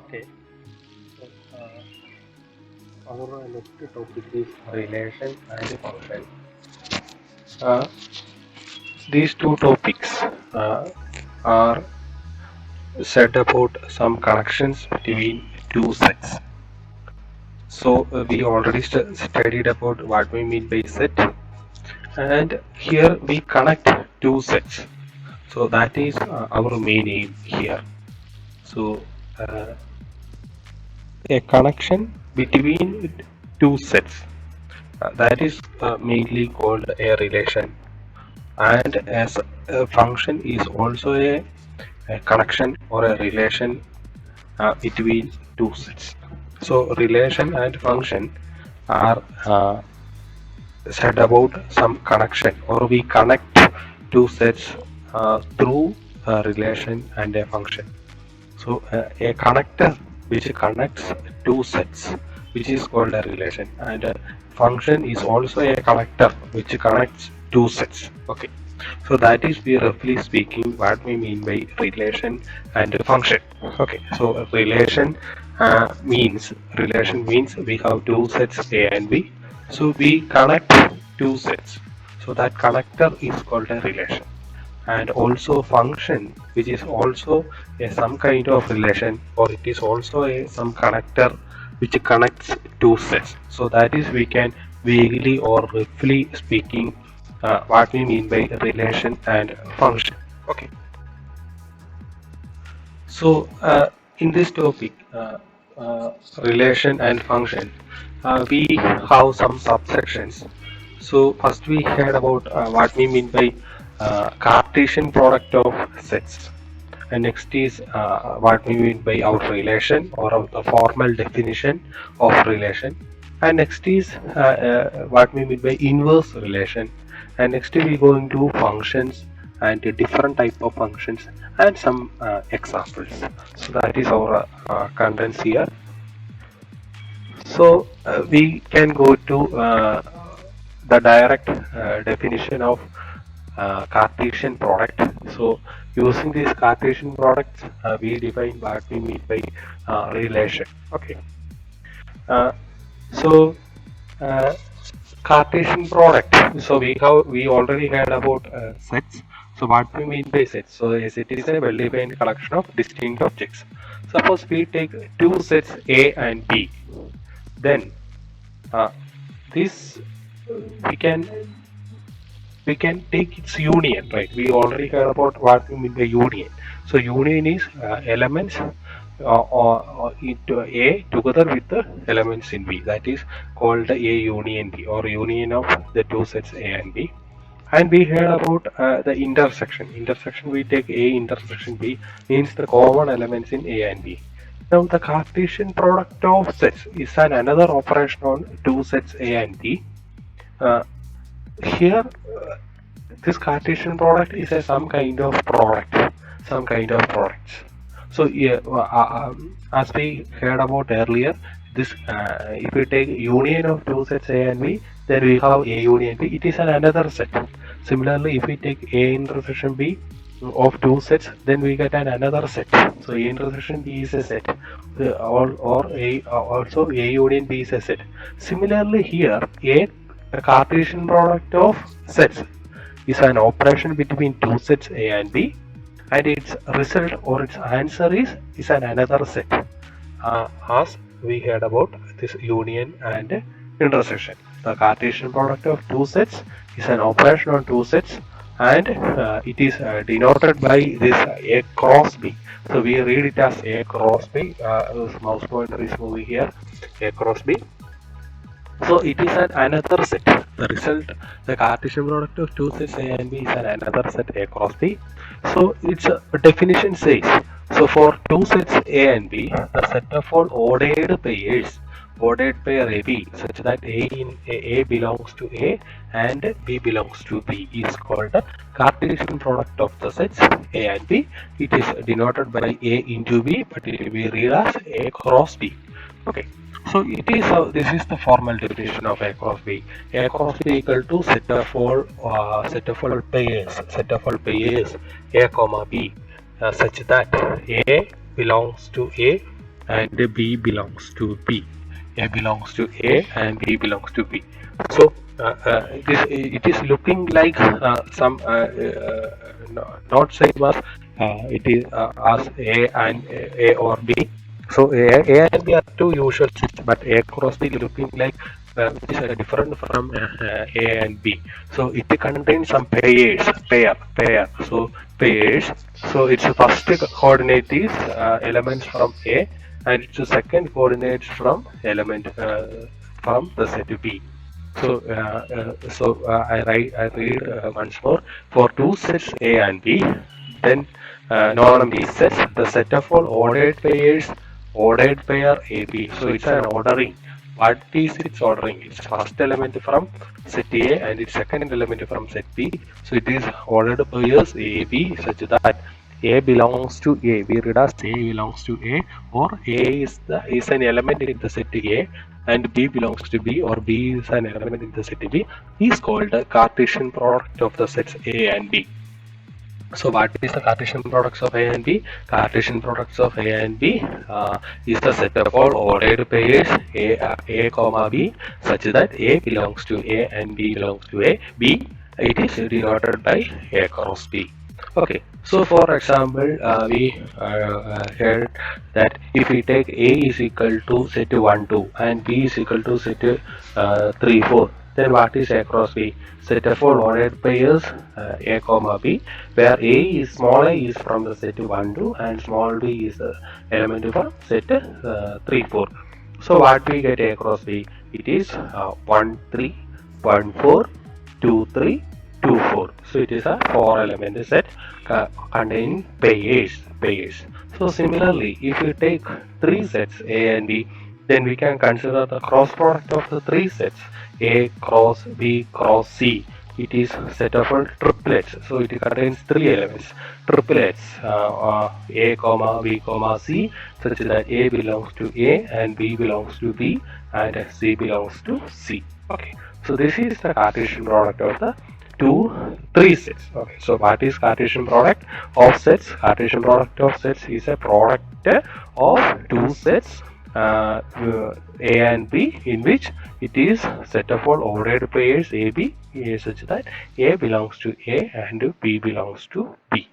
Okay, so our next topic is relation and function. Uh, these two topics are said about some connections between two sets. So we already studied about what we mean by set, and here we connect two sets. So that is our main aim here. So uh, a connection between two sets. That is mainly called a relation, and as a function is also a connection or a relation between two sets. So relation and function are said about some connection, or we connect two sets through a relation and a function. So a connector which connects two sets, which is called a relation, and a function is also a connector which connects two sets. Okay, so that is, we roughly speaking, what we mean by relation and function. Okay, so relation means we have two sets A and B. So we connect two sets. So that connector is called a relation, and also function, which is also some kind of relation, or it is also some connector which connects two sets. So that is, we can vaguely or roughly speaking what we mean by relation and function. Okay, so in this topic, relation and function, we have some subsections. So first we heard about what we mean by Cartesian product of sets, and next is what we mean by our relation, or the formal definition of relation, and next is what we mean by inverse relation, and next we go into functions and different type of functions and some examples. So that is our contents here. So we can go to the direct definition of Cartesian product. So using these Cartesian products, we define what we mean by relation. Okay. Uh, so uh, Cartesian product. So we already heard about sets. So what we mean by sets? So a set is a well-defined collection of distinct objects. Suppose we take two sets A and B, then this we can take its union, right? We already heard about what we mean by union. So union is elements into A together with the elements in B. That is called A union B, or union of the two sets A and B. And we heard about the intersection. Intersection, we take A intersection B, means the common elements in A and B. Now the Cartesian product of sets is another operation on two sets A and B. Here this Cartesian product is some kind of product, So yeah, as we heard about earlier, this if we take union of two sets A and B, then we have A union B. It is another set. Similarly, if we take A intersection B of two sets, then we get another set. So A intersection B is a set, or A also A union B is a set. Similarly, here a Cartesian product of sets is an operation between two sets A and B, and its result or its answer is another set, as we heard about this union and intersection. The Cartesian product of two sets is an operation on two sets, and it is denoted by this A cross B. So we read it as A cross B. This mouse pointer is moving here, A cross B. So it is another set. The result, the Cartesian product of two sets A and B is another set A cross B. So its definition says, so for two sets A and B, the set of all ordered pairs, ordered pair AB, such that A belongs to A and B belongs to B, is called the Cartesian product of the sets A and B. It is denoted by A into B, but it will be read as A cross B. Okay. So it is this is the formal definition of A cross B. A cross B equal to set of all pairs A comma B, such that A belongs to A and B belongs to B. A belongs to A and B belongs to B. So it is looking like some not same as it is as A and A or B. So A and B are two usual sets, but A cross B looking like which is different from A and B. So it contains some pair. So pairs. So its first coordinate is elements from A, and its second coordinates from element from the set B. So, I read once more. For two sets A and B, then non-empty sets, the set of all ordered pair AB. So it's an ordering. What is its ordering? Its first element from set A and its second element from set B. So it is ordered pairs AB such that A belongs to A. We read as A belongs to A, or A is an element in the set A, and B belongs to B, or B is an element in the set B, is called the Cartesian product of the sets A and B. So what is the Cartesian products of A and B? Cartesian products of A and B is the set of all ordered pairs A comma B, such that A belongs to A and B belongs to A. B, it is denoted by A cross B. Okay, so for example, we heard that if we take A is equal to set 1 2 and B is equal to set 3 4, then what is A cross B? Set of all ordered pairs A comma B, where A is small a is from the set 1 2 and small b is the element from set 3 4. So what we get A cross B? It is 1 3 1 4 2 3 2 4. So it is a 4 element set containing pairs. So similarly, if you take three sets A and B, then we can consider the cross product of the three sets A cross B cross C. It is set of triplets. So it contains three elements, triplets A comma B comma C, such that A belongs to A and B belongs to B and C belongs to C. Okay, so this is the Cartesian product of the three sets. Okay, so what is Cartesian product of sets? Cartesian product of sets is a product of two sets A and B, in which it is set of all ordered pairs AB such that A belongs to A and B belongs to B.